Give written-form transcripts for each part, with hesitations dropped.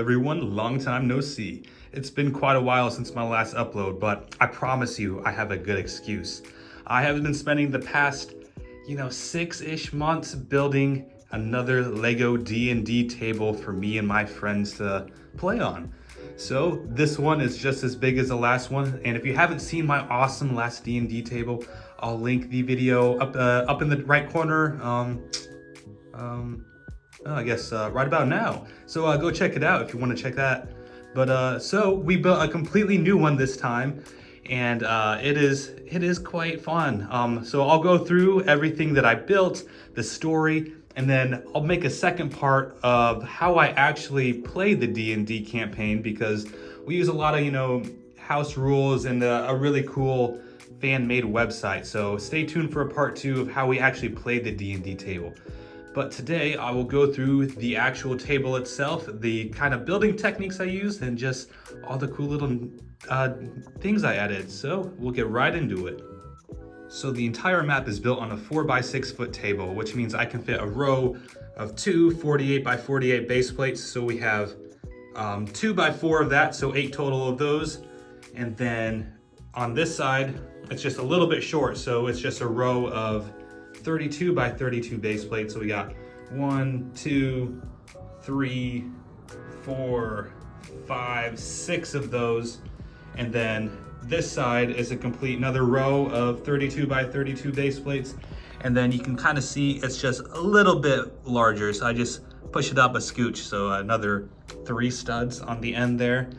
everyone, long time no see. It's been quite a while since my last upload, but I promise you I have a good excuse. I have been spending the past, 6-ish months building another LEGO D&D table for me and my friends to play on. So this one is just as big as the last one, and if you haven't seen my awesome last D&D table, I'll link the video up in the right corner. I guess right about now. So go check it out if you want to check that. But so we built a completely new one this time, and it is quite fun. So I'll go through everything that I built, the story, and then I'll make a second part of how I actually play the D&D campaign, because we use a lot of house rules and a really cool fan-made website. So stay tuned for a part 2 of how we actually played the D&D table. But today I will go through the actual table itself, the kind of building techniques I used, and just all the cool little things I added. So we'll get right into it. So the entire map is built on a 4x6 foot table, which means I can fit a row of 2 48x48 base plates. So we have 2x4 of that, so 8 total of those. And then on this side, it's just a little bit short, so it's just a row of 32x32 base plates. So we got 1, 2, 3, 4, 5, 6 of those. And then this side is a complete another row of 32x32 base plates. And then you can kind of see it's just a little bit larger. So I just push it up a scooch. So another 3 studs on the end there.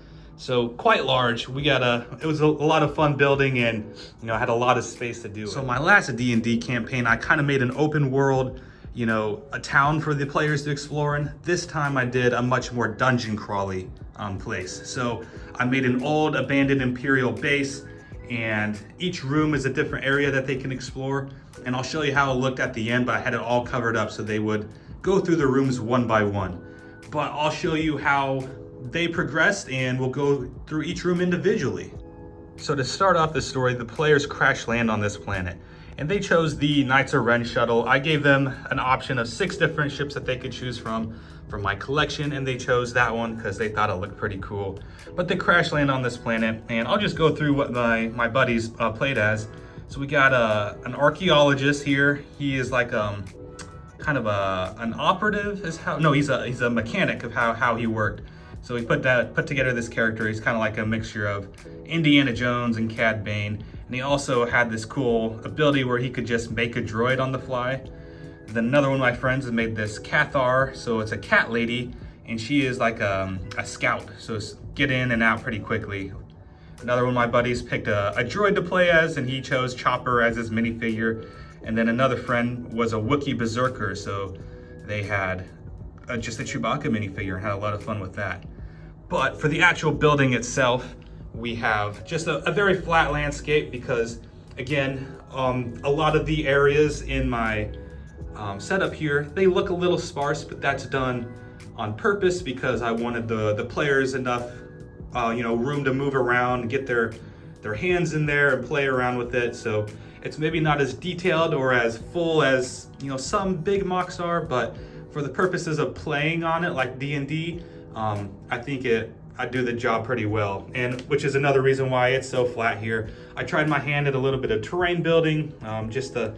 So quite large. It was a lot of fun building, and I had a lot of space to do it. So my last D&D campaign, I kind of made an open world, a town for the players to explore in. This time I did a much more dungeon crawly place. So I made an old abandoned Imperial Base, and each room is a different area that they can explore. And I'll show you how it looked at the end, but I had it all covered up so they would go through the rooms one by one. But I'll show you how they progressed, and we'll go through each room individually. So to start off the story, the players crash land on this planet, and they chose the Knights of Ren shuttle. I gave them an option of 6 different ships that they could choose from my collection, and they chose that one because they thought it looked pretty cool. But they crash land on this planet, and I'll just go through what my buddies played as. So we got an archaeologist here. He is like kind of an operative, he's a mechanic of how he worked. So we put together this character. He's kind of like a mixture of Indiana Jones and Cad Bane. And he also had this cool ability where he could just make a droid on the fly. Then another one of my friends has made this Cathar. So it's a cat lady, and she is like a scout. So it's get in and out pretty quickly. Another one of my buddies picked a droid to play as, and he chose Chopper as his minifigure. And then another friend was a Wookiee Berserker. So they had just a Chewbacca minifigure and had a lot of fun with that. But for the actual building itself, we have just a very flat landscape because, again, a lot of the areas in my setup here, they look a little sparse, but that's done on purpose because I wanted the players enough room to move around, get their hands in there and play around with it. So it's maybe not as detailed or as full as some big mocks are, but for the purposes of playing on it like D&D, I think I do the job pretty well, and which is another reason why it's so flat here. I tried my hand at a little bit of terrain building, just to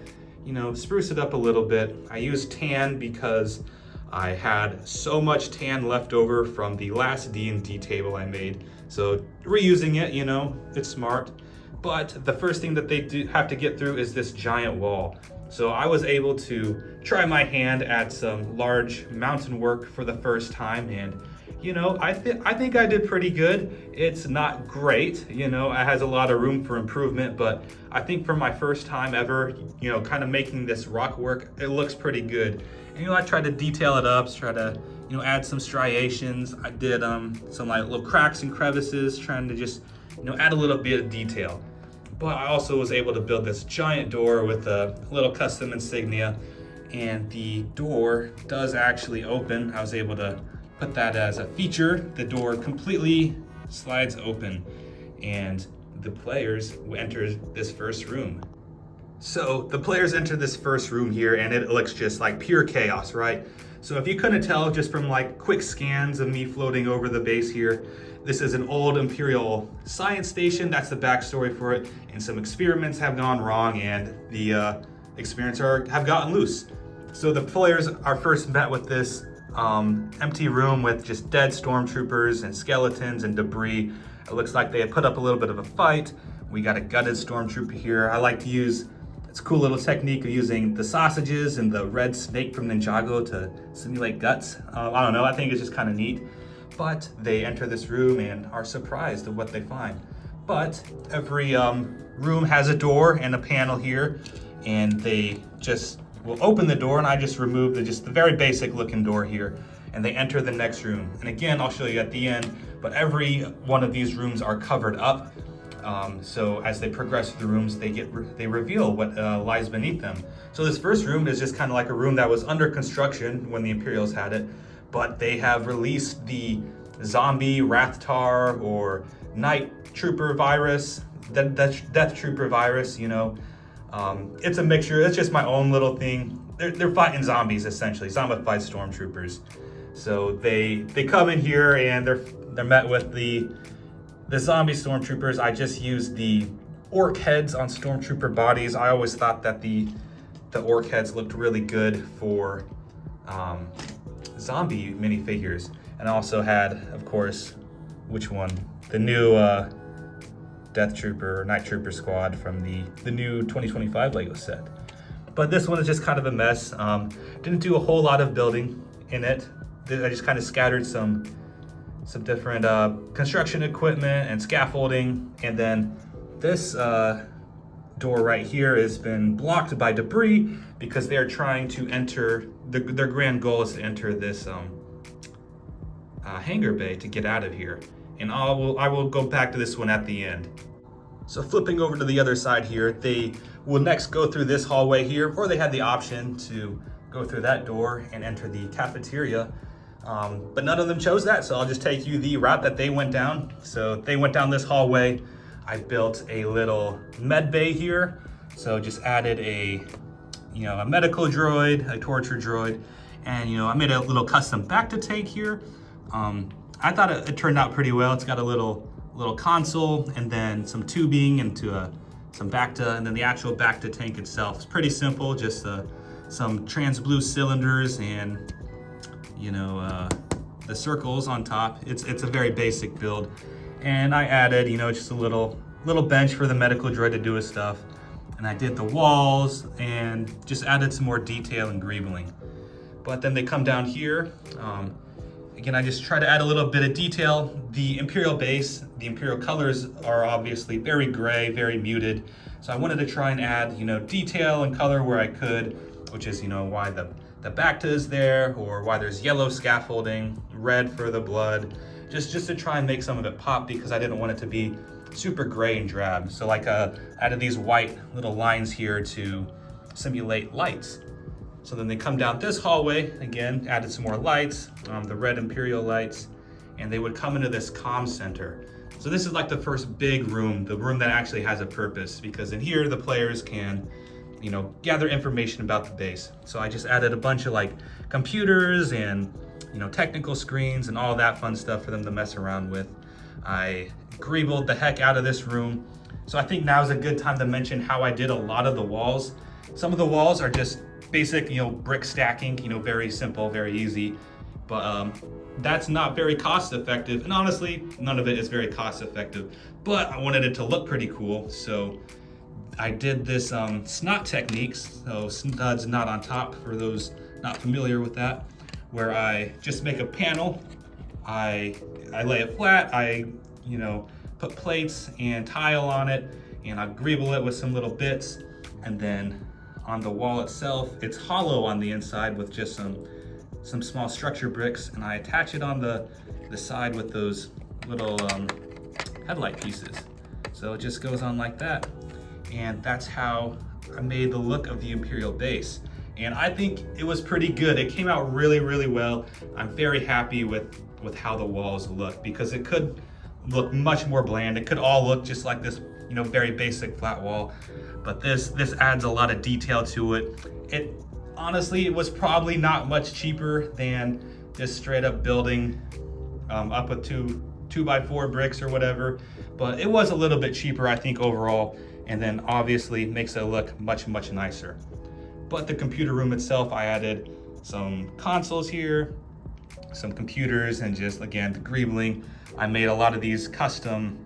spruce it up a little bit. I used tan because I had so much tan left over from the last D&D table I made, so reusing it, it's smart. But the first thing that they do have to get through is this giant wall. So I was able to try my hand at some large mountain work for the first time, and I think I did pretty good. It's not great, it has a lot of room for improvement, but I think for my first time ever, kind of making this rock work, it looks pretty good. And I tried to detail it up, try to add some striations. I did some like little cracks and crevices, trying to just add a little bit of detail. But I also was able to build this giant door with a little custom insignia, and the door does actually open. I was able to put that as a feature. The door completely slides open, and the players enter this first room. So the players enter this first room here and it looks just like pure chaos, right? So if you couldn't tell just from like quick scans of me floating over the base here, this is an old Imperial science station. That's the backstory for it. And some experiments have gone wrong and the experiments have gotten loose. So the players are first met with this empty room with just dead stormtroopers and skeletons and debris. It looks like they had put up a little bit of a fight. We got a gutted stormtrooper here. I like to use, it's a cool little technique of using the sausages and the red snake from Ninjago to simulate guts. I don't know, I think it's just kind of neat. But they enter this room and are surprised at what they find. But every room has a door and a panel here, and they just will open the door, and I just remove the very basic looking door here, and they enter the next room. And again, I'll show you at the end, but every one of these rooms are covered up. So as they progress through the rooms, they reveal what lies beneath them. So this first room is just kind of like a room that was under construction when the Imperials had it, but they have released the zombie Rathtar or Night Trooper virus, Death Trooper virus, you know. It's a mixture, it's just my own little thing. They're fighting zombies essentially, zombified stormtroopers. So they come in here and they're met with the zombie stormtroopers. I just used the orc heads on stormtrooper bodies. I always thought that the orc heads looked really good for zombie minifigures. And I also had, of course, which one? The new Death Trooper, Night Trooper squad from the new 2025 LEGO set. But this one is just kind of a mess. Didn't do a whole lot of building in it. I just kind of scattered some different construction equipment and scaffolding. And then this door right here has been blocked by debris because they're trying to enter, their grand goal is to enter this hangar bay to get out of here. And I will go back to this one at the end. So flipping over to the other side here, they will next go through this hallway here, or they had the option to go through that door and enter the cafeteria. But none of them chose that, so I'll just take you the route that they went down. So they went down this hallway. I built a little med bay here. So just added a medical droid, a torture droid, and I made a little custom bacta tank here. I thought it turned out pretty well. It's got a little console and then some tubing into some bacta, and then the actual bacta tank itself is pretty simple, just some trans blue cylinders and the circles on top. It's a very basic build, and I added just a little bench for the medical droid to do his stuff, and I did the walls and just added some more detail and greebling. But then they come down here. Again, I just try to add a little bit of detail. The Imperial Base, the Imperial colors are obviously very gray, very muted. So I wanted to try and add, detail and color where I could, which is, why the bacta is there, or why there's yellow scaffolding, red for the blood, just to try and make some of it pop, because I didn't want it to be super gray and drab. So like added these white little lines here to simulate lights. So then they come down this hallway, again, added some more lights, the red Imperial lights, and they would come into this comm center. So this is like the first big room, the room that actually has a purpose, because in here the players can, gather information about the base. So I just added a bunch of like computers and, technical screens and all that fun stuff for them to mess around with. I greebled the heck out of this room. So I think now is a good time to mention how I did a lot of the walls. Some of the walls are just basic, brick stacking, very simple, very easy, but that's not very cost effective. And honestly, none of it is very cost effective, but I wanted it to look pretty cool. So I did this snot techniques. So studs not on top for those not familiar with that, where I just make a panel. I lay it flat. I, put plates and tile on it, and I greeble it with some little bits, and then on the wall itself, it's hollow on the inside with just some small structure bricks, and I attach it on the side with those little headlight pieces. So it just goes on like that, and that's how I made the look of the Imperial Base. And I think it was pretty good. It came out really, really well. I'm very happy with how the walls look, because it could look much more bland. It could all look just like this you know, very basic flat wall. But this adds a lot of detail to it. It honestly, it was probably not much cheaper than just straight up building up with 2x4 bricks or whatever, but it was a little bit cheaper, I think, overall, and then obviously makes it look much nicer. But the computer room itself, I added some consoles here, some computers, and just again the greebling. I made a lot of these custom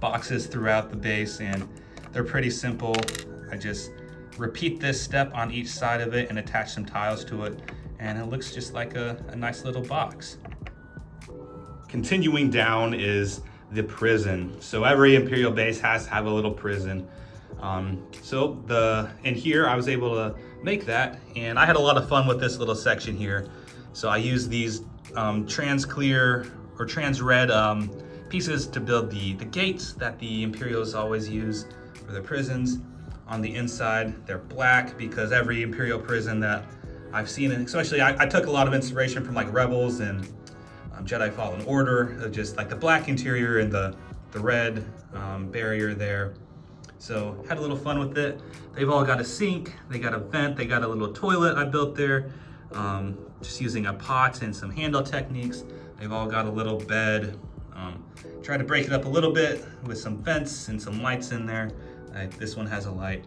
boxes throughout the base, and they're pretty simple. I just repeat this step on each side of it and attach some tiles to it, and it looks just like a nice little box. Continuing down is the prison. So every Imperial base has to have a little prison. In here I was able to make that, and I had a lot of fun with this little section here. So I used these trans clear or trans red pieces to build the gates that the Imperials always use for their prisons. On the inside, they're black because every Imperial prison that I've seen, and especially I took a lot of inspiration from like Rebels and Jedi Fallen Order, just like the black interior and the red barrier there. So had a little fun with it. They've all got a sink, they got a vent, they got a little toilet I built there, just using a pot and some handle techniques. They've all got a little bed. Tried to break it up a little bit with some vents and some lights in there. This one has a light.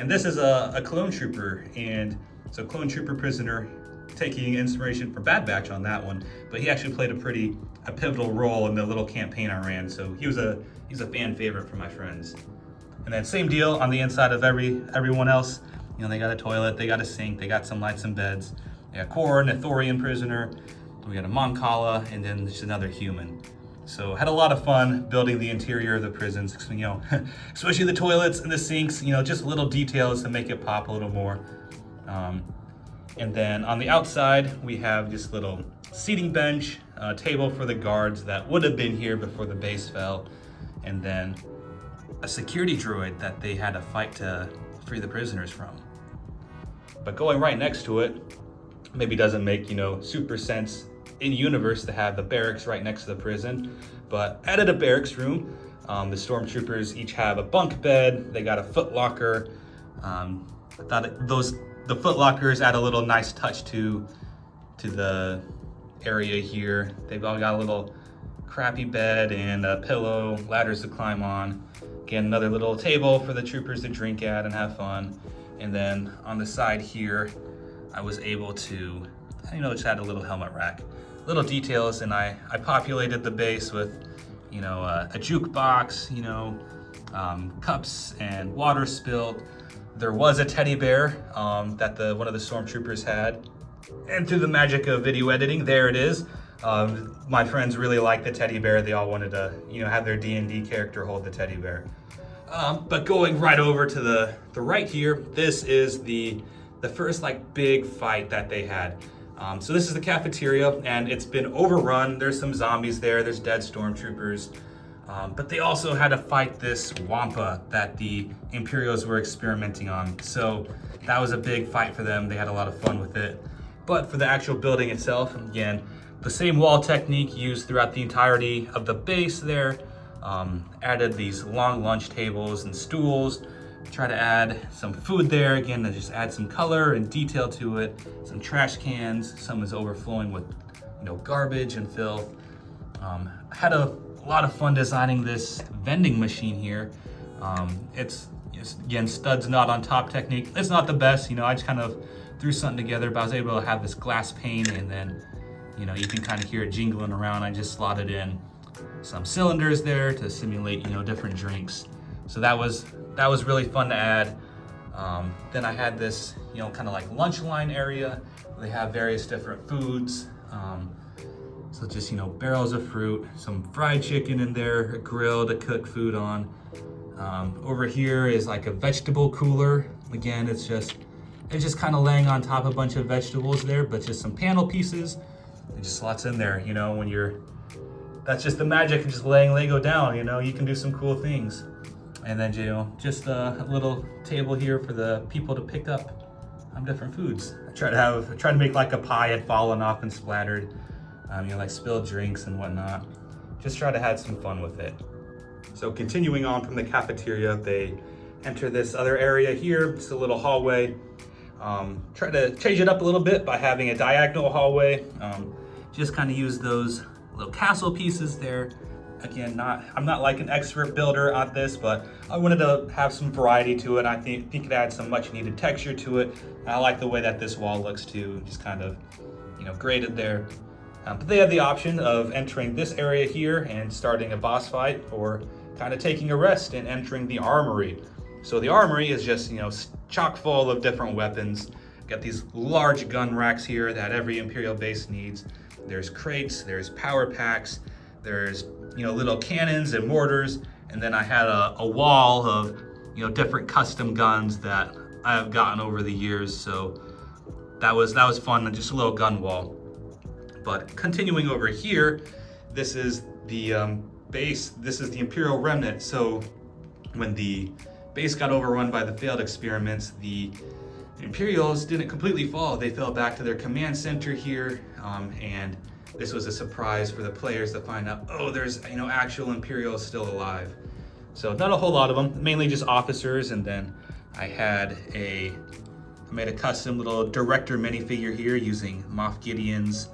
And this is a clone trooper, and so clone trooper prisoner, taking inspiration from Bad Batch on that one, but he actually played a pivotal role in the little campaign I ran, so he's a fan favorite for my friends. And then same deal on the inside of everyone else. You know, they got a toilet, they got a sink, they got some lights and beds. They got Kor, an Ithorian prisoner, we got a Mon Cala, and then just another human. So had a lot of fun building the interior of the prisons, you know, especially the toilets and the sinks, you know, just little details to make it pop a little more. And then on the outside, we have this little seating bench, table for the guards that would have been here before the base fell, and then a security droid that they had to fight to free the prisoners from. But going right next to it maybe doesn't make, you know, super sense in universe to have the barracks right next to the prison, but added a barracks room. The stormtroopers each have a bunk bed, they got a foot locker. I thought the foot lockers add a little nice touch to the area here. They've all got a little crappy bed and a pillow, ladders to climb on. Again, another little table for the troopers to drink at and have fun. And then on the side here, I was able to, you know, just add a little helmet rack. Little details, and I populated the base with, you know, a jukebox, you know, cups and water spilled. There was a teddy bear that one of the stormtroopers had, and through the magic of video editing, there it is. My friends really liked the teddy bear. They all wanted to, you know, have their D&D character hold the teddy bear. But going right over to the right here, this is the first like big fight that they had. So this is the cafeteria, and it's been overrun. There's some zombies there, there's dead stormtroopers. But they also had to fight this Wampa that the Imperials were experimenting on. So that was a big fight for them. They had a lot of fun with it. But for the actual building itself, again, the same wall technique used throughout the entirety of the base there. Added these long lunch tables and stools. Try to add some food there, again, to just add some color and detail to it. Some trash cans, some is overflowing with, you know, garbage and filth. Had a lot of fun designing this vending machine here. It's again, studs not on top technique. It's not the best, you know, I just kind of threw something together, but I was able to have this glass pane, and then, you know, you can kind of hear it jingling around. I just slotted in some cylinders there to simulate, you know, different drinks. So that was really fun to add. Then I had this, you know, kind of like lunch line area. They have various different foods. So just, you know, barrels of fruit, some fried chicken in there, a grill to cook food on. Over here is like a vegetable cooler. Again, it's just kind of laying on top a bunch of vegetables there, but just some panel pieces. It just slots in there, you know, that's just the magic of just laying Lego down, you know, you can do some cool things. And then, you know, just a little table here for the people to pick up different foods. I try to make like a pie had fallen off and splattered, you know, like spilled drinks and whatnot. Just try to have some fun with it. So continuing on from the cafeteria, they enter this other area here. It's a little hallway. Try to change it up a little bit by having a diagonal hallway. Just kind of use those little castle pieces there. Again, I'm not like an expert builder on this, but I wanted to have some variety to it. I think it adds some much needed texture to it. I like the way that this wall looks too, just kind of, graded there. But they have the option of entering this area here and starting a boss fight, or kind of taking a rest and entering the armory. So the armory is just, chock full of different weapons. Got these large gun racks here that every Imperial base needs. There's crates, there's power packs, there's little cannons and mortars, and then I had a wall of different custom guns that I have gotten over the years. So that was fun, just a little gun wall. But continuing over here, this is the base. This is the Imperial Remnant. So when the base got overrun by the failed experiments, the Imperials didn't completely fall. They fell back to their command center here, and this was a surprise for the players to find out, oh, there's actual Imperials still alive. So not a whole lot of them, mainly just officers. And then I made a custom little director minifigure here using Moff Gideon's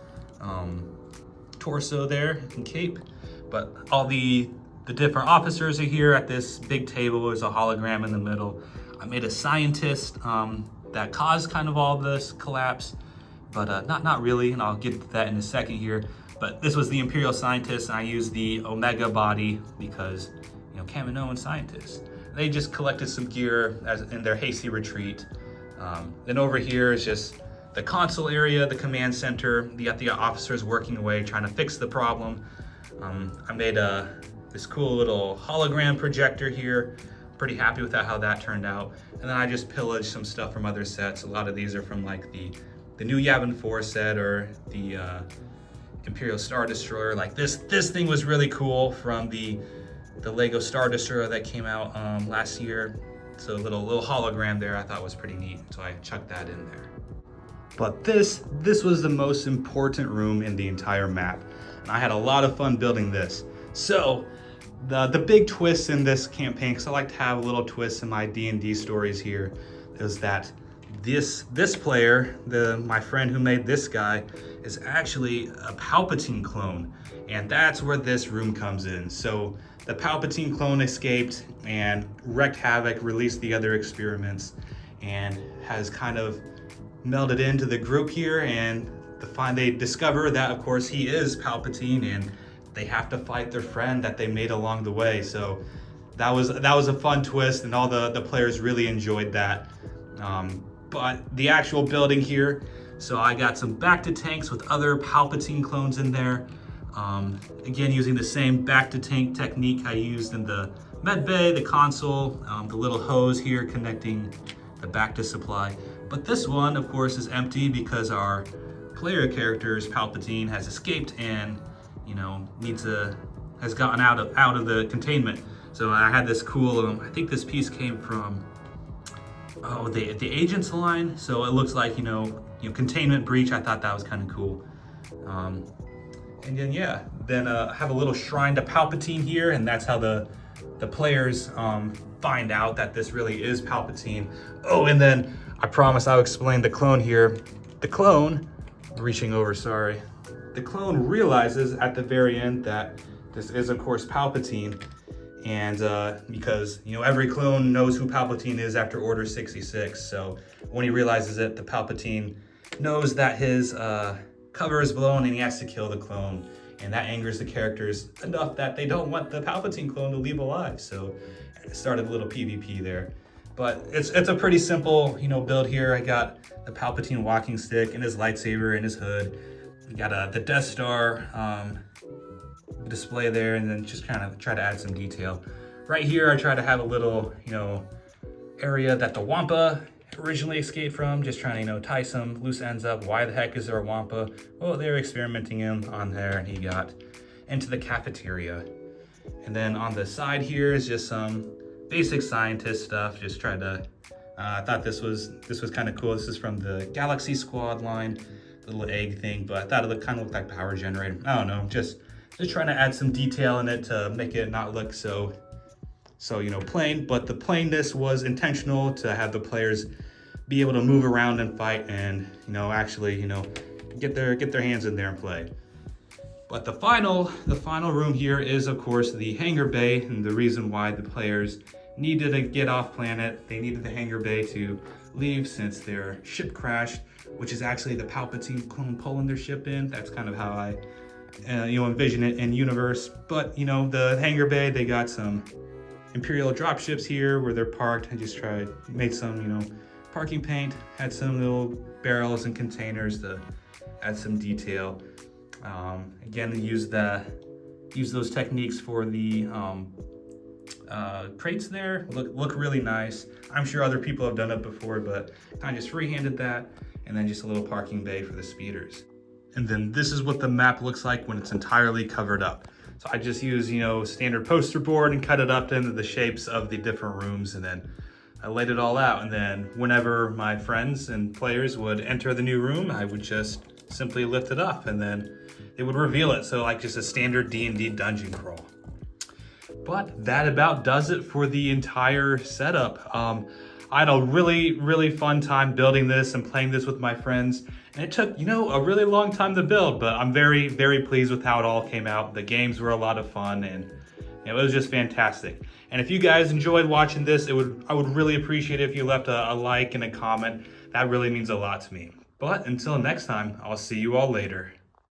torso there and cape. But all the different officers are here at this big table. There's a hologram in the middle. I made a scientist that caused kind of all this collapse, but not really, and I'll get to that in a second here. But this was the Imperial scientist, and I used the Omega body because, Kaminoan scientists. They just collected some gear in their hasty retreat. Then over here is just the console area, the command center. You got the officers working away, trying to fix the problem. I made this cool little hologram projector here. Pretty happy with how that turned out. And then I just pillaged some stuff from other sets. A lot of these are from like the new Yavin 4 set, or the Imperial Star Destroyer. Like this thing was really cool from the LEGO Star Destroyer that came out last year. So a little hologram there I thought was pretty neat. So I chucked that in there. But this was the most important room in the entire map. And I had a lot of fun building this. So the big twist in this campaign, because I like to have a little twist in my D&D stories here, is that this player, my friend who made this guy, is actually a Palpatine clone. And that's where this room comes in. So the Palpatine clone escaped and wreaked havoc, released the other experiments, and has kind of melded into the group here. And they discover that, of course, he is Palpatine, and they have to fight their friend that they made along the way. So that was a fun twist, and all the players really enjoyed that. But the actual building here, so I got some back-to-tanks with other Palpatine clones in there. Again, using the same back-to-tank technique I used in the med bay, the console, the little hose here connecting the back-to-supply. But this one, of course, is empty because our player character's Palpatine has escaped and has gotten out of the containment. So I had this cool, I think this piece came from the agent's line. So it looks like containment breach. I thought that was kind of cool. And then I have a little shrine to Palpatine here, and that's how the players find out that this really is Palpatine. Oh, and then I promise I'll explain the clone here. The clone, reaching over, sorry. The clone realizes at the very end that this is, of course, Palpatine. And because, every clone knows who Palpatine is after Order 66. So when he realizes it, the Palpatine knows that his cover is blown and he has to kill the clone. And that angers the characters enough that they don't want the Palpatine clone to leave alive. So it started a little PvP there. But it's a pretty simple, build here. I got the Palpatine walking stick and his lightsaber and his hood. We got the Death Star display there, and then just kind of try to add some detail. Right here, I try to have a little, area that the Wampa originally escaped from, just trying to, tie some loose ends up. Why the heck is there a Wampa? Well, they were experimenting him on there, and he got into the cafeteria. And then on the side here is just some basic scientist stuff. Just tried to, I thought this was kind of cool. This is from the Galaxy Squad line, the little egg thing, but I thought it kind of looked like power generator. I don't know, just Just trying to add some detail in it to make it not look so plain, but the plainness was intentional to have the players be able to move around and fight and, actually, get their hands in there and play. But the final room here is, of course, the hangar bay, and the reason why the players needed to get off planet. They needed the hangar bay to leave since their ship crashed, which is actually the Palpatine clone pulling their ship in. That's kind of how I, envision it in universe. But, the hangar bay, they got some Imperial dropships here where they're parked. I just made some, parking paint, had some little barrels and containers to add some detail. Again, use those techniques for the crates there. Look really nice. I'm sure other people have done it before, but kind of just freehanded that, and then just a little parking bay for the speeders. And then this is what the map looks like when it's entirely covered up. So I just use, standard poster board and cut it up into the shapes of the different rooms, and then I laid it all out. And then whenever my friends and players would enter the new room, I would just simply lift it up, and then it would reveal it. So like just a standard D&D dungeon crawl. But that about does it for the entire setup. I had a really, really fun time building this and playing this with my friends. And it took, a really long time to build, but I'm very, very pleased with how it all came out. The games were a lot of fun, and it was just fantastic. And if you guys enjoyed watching this, I would really appreciate it if you left a like and a comment. That really means a lot to me. But until next time, I'll see you all later.